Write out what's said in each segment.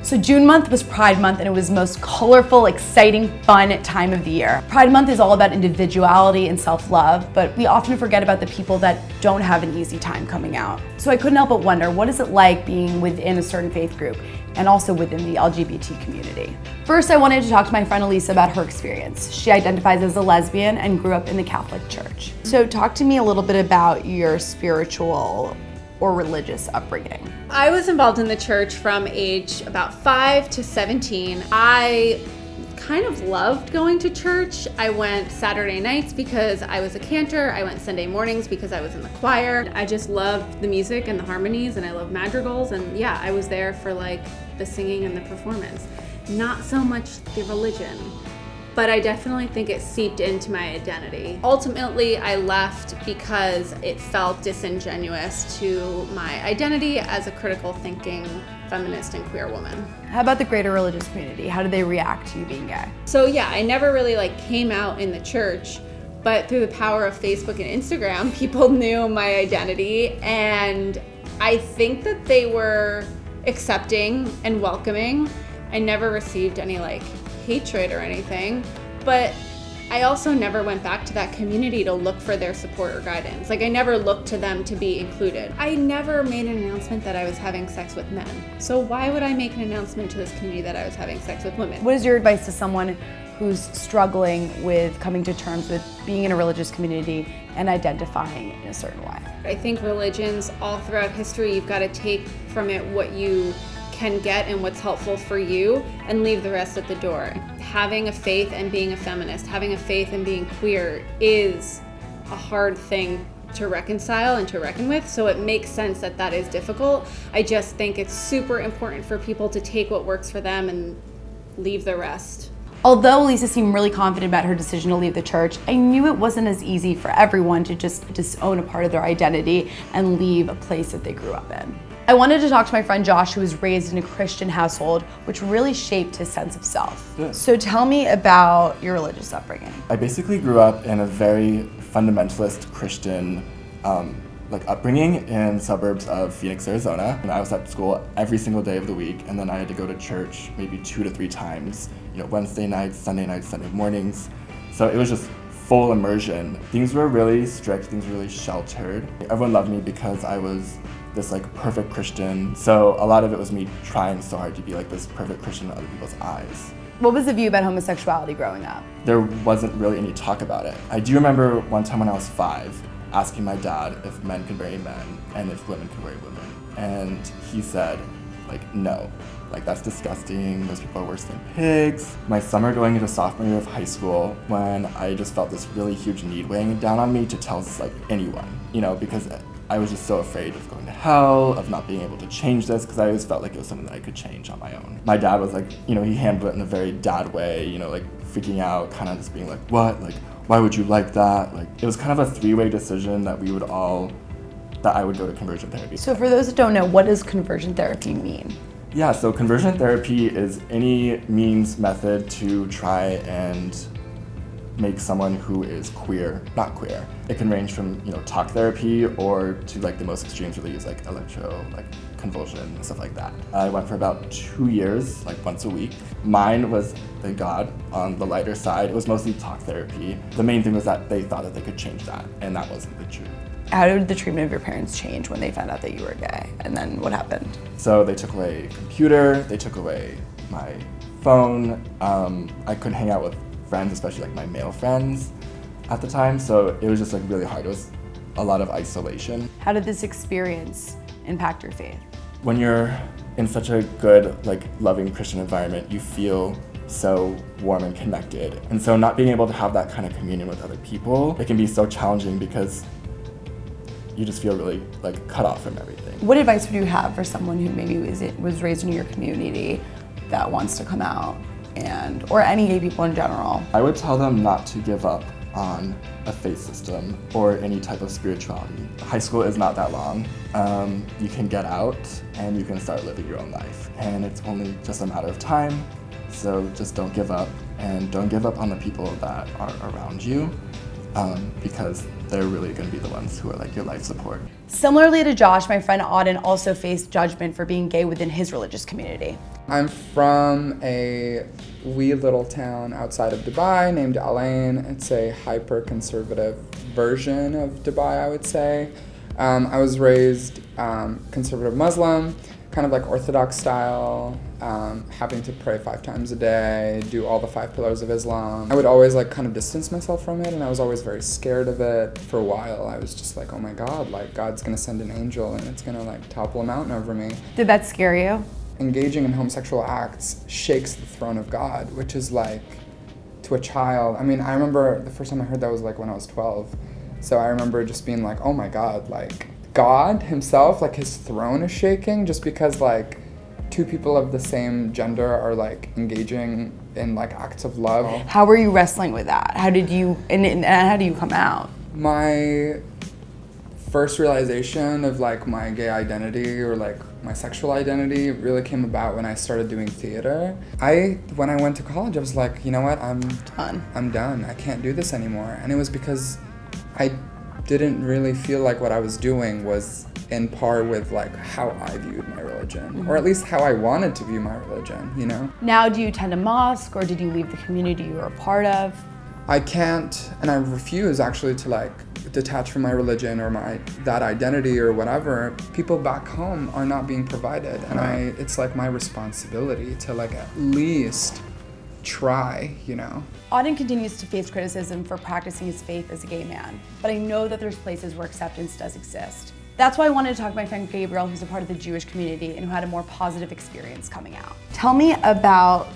So June month was Pride Month, and it was the most colorful, exciting, fun time of the year. Pride Month is all about individuality and self-love, but we often forget about the people that don't have an easy time coming out. So I couldn't help but wonder, what is it like being within a certain faith group and also within the LGBT community? First, I wanted to talk to my friend Elise about her experience. She identifies as a lesbian and grew up in the Catholic Church. So talk to me a little bit about your spiritual or religious upbringing. I was involved in the church from age about 5 to 17. I kind of loved going to church. I went Saturday nights because I was a cantor. I went Sunday mornings because I was in the choir. I just loved the music and the harmonies, and I love madrigals, and yeah, I was there for like the singing and the performance. Not so much the religion, but I definitely think it seeped into my identity. Ultimately, I left because it felt disingenuous to my identity as a critical thinking feminist and queer woman. How about the greater religious community? How did they react to you being gay? So yeah, I never really came out in the church, but through the power of Facebook and Instagram, people knew my identity, and I think that they were accepting and welcoming. I never received any hatred or anything, but I also never went back to that community to look for their support or guidance. I never looked to them to be included. I never made an announcement that I was having sex with men. So why would I make an announcement to this community that I was having sex with women? What is your advice to someone who's struggling with coming to terms with being in a religious community and identifying in a certain way? I think religions all throughout history, you've got to take from it what you can get and what's helpful for you and leave the rest at the door. Having a faith and being a feminist, having a faith and being queer is a hard thing to reconcile and to reckon with, so it makes sense that that is difficult. I just think it's super important for people to take what works for them and leave the rest. Although Elise seemed really confident about her decision to leave the church, I knew it wasn't as easy for everyone to just disown a part of their identity and leave a place that they grew up in. I wanted to talk to my friend Josh, who was raised in a Christian household, which really shaped his sense of self. Yeah. So tell me about your religious upbringing. I basically grew up in a very fundamentalist Christian upbringing in suburbs of Phoenix, Arizona. And I was at school every single day of the week, and then I had to go to church maybe 2 to 3 times, Wednesday nights, Sunday mornings. So it was just full immersion. Things were really strict, things were really sheltered. Everyone loved me because I was this perfect Christian. So a lot of it was me trying so hard to be this perfect Christian in other people's eyes. What was the view about homosexuality growing up? There wasn't really any talk about it. I do remember one time when I was 5, asking my dad if men could marry men and if women could marry women. And he said, no. That's disgusting, those people are worse than pigs. My summer going into sophomore year of high school, when I just felt this really huge need weighing down on me to tell anyone, because I was just so afraid of going to hell, of not being able to change this, because I always felt like it was something that I could change on my own. My dad was he handled it in a very dad way, freaking out, kind of just being what? Why would you like that? It was kind of a 3-way decision that I would go to conversion therapy. So for those that don't know, what does conversion therapy mean? Yeah, so conversion therapy is any means method to try and make someone who is queer not queer. It can range from talk therapy or to the most extremes really use electro convulsion and stuff like that. I went for about 2 years, once a week. Mine was, thank God, on the lighter side. It was mostly talk therapy. The main thing was that they thought that they could change that, and that wasn't the truth. How did the treatment of your parents change when they found out that you were gay? And then what happened? So they took away a computer, they took away my phone. I couldn't hang out with friends, especially my male friends at the time. So it was just really hard. It was a lot of isolation. How did this experience impact your faith? When you're in such a good, loving Christian environment, you feel so warm and connected. And so not being able to have that kind of communion with other people, it can be so challenging because you just feel really cut off from everything. What advice would you have for someone who maybe was raised in your community that wants to come out, or any gay people in general? I would tell them not to give up on a faith system or any type of spirituality. High school is not that long. You can get out and you can start living your own life. And it's only just a matter of time. So just don't give up, and don't give up on the people that are around you, because they're really gonna be the ones who are like your life support. Similarly to Josh, my friend Aden also faced judgment for being gay within his religious community. I'm from a wee little town outside of Dubai named Aden. It's a hyper-conservative version of Dubai, I would say. I was raised conservative Muslim, kind of like Orthodox style, having to pray 5 times a day, do all the 5 pillars of Islam. I would always like kind of distance myself from it, and I was always very scared of it. For a while, I was just like, oh my God, like God's gonna send an angel and it's gonna like topple a mountain over me. Did that scare you? Engaging in homosexual acts shakes the throne of God, which is like, to a child, I mean, I remember the first time I heard that was like when I was 12. So I remember just being like, oh my God, like God himself, like his throne is shaking just because like 2 people of the same gender are like engaging in like acts of love. How were you wrestling with that? How did you, and how do you come out? My first realization of like my gay identity or like my sexual identity really came about when I started doing theater. When I went to college, I was like, you know what, I'm done. I can't do this anymore. And it was because I didn't really feel like what I was doing was in par with like how I viewed my religion, or at least how I wanted to view my religion, you know? Now, do you attend a mosque, or did you leave the community you were a part of? I can't, and I refuse actually to like detach from my religion or that identity or whatever. People back home are not being provided, and it's like my responsibility to like at least try, you know? Aden continues to face criticism for practicing his faith as a gay man, but I know that there's places where acceptance does exist. That's why I wanted to talk to my friend Gabriel, who's a part of the Jewish community and who had a more positive experience coming out. Tell me about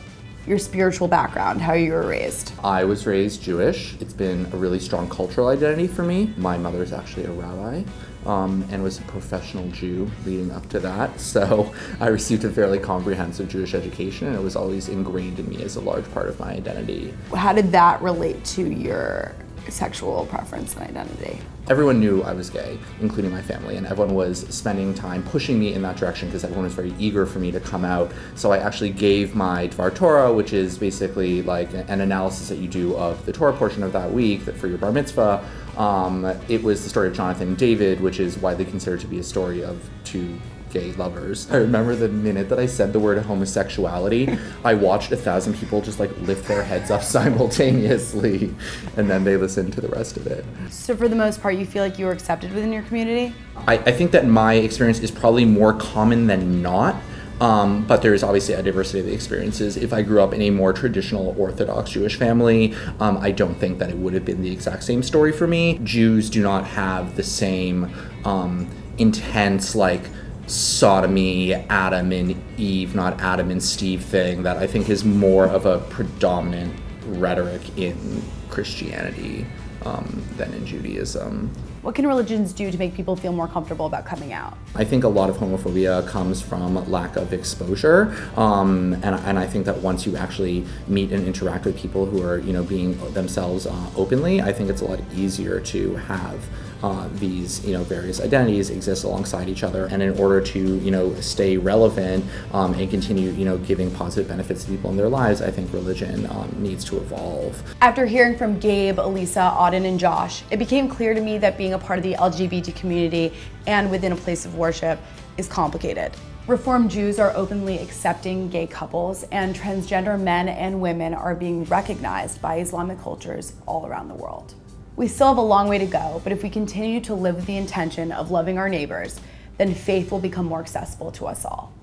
your spiritual background, how you were raised. I was raised Jewish. It's been a really strong cultural identity for me. My mother's actually a rabbi and was a professional Jew leading up to that. So I received a fairly comprehensive Jewish education, and it was always ingrained in me as a large part of my identity. How did that relate to your sexual preference and identity? Everyone knew I was gay, including my family, and everyone was spending time pushing me in that direction because everyone was very eager for me to come out. So I actually gave my Dvar Torah, which is basically like an analysis that you do of the Torah portion of that week for your bar mitzvah. It was the story of Jonathan and David, which is widely considered to be a story of 2 gay lovers. I remember the minute that I said the word homosexuality, I watched 1,000 people just like lift their heads up simultaneously, and then they listened to the rest of it. So for the most part, you feel like you were accepted within your community? I think that my experience is probably more common than not, but there is obviously a diversity of the experiences. If I grew up in a more traditional Orthodox Jewish family, I don't think that it would have been the exact same story for me. Jews do not have the same intense like sodomy, Adam and Eve, not Adam and Steve thing that I think is more of a predominant rhetoric in Christianity than in Judaism. What can religions do to make people feel more comfortable about coming out? I think a lot of homophobia comes from lack of exposure, and I think that once you actually meet and interact with people who are, you know, being themselves openly, I think it's a lot easier to have these, you know, various identities exist alongside each other. And in order to, you know, stay relevant and continue, you know, giving positive benefits to people in their lives, I think religion needs to evolve. After hearing from Gabe, Elisa, Aden, and Josh, it became clear to me that being a part of the LGBT community and within a place of worship is complicated. Reformed Jews are openly accepting gay couples, and transgender men and women are being recognized by Islamic cultures all around the world. We still have a long way to go, but if we continue to live with the intention of loving our neighbors, then faith will become more accessible to us all.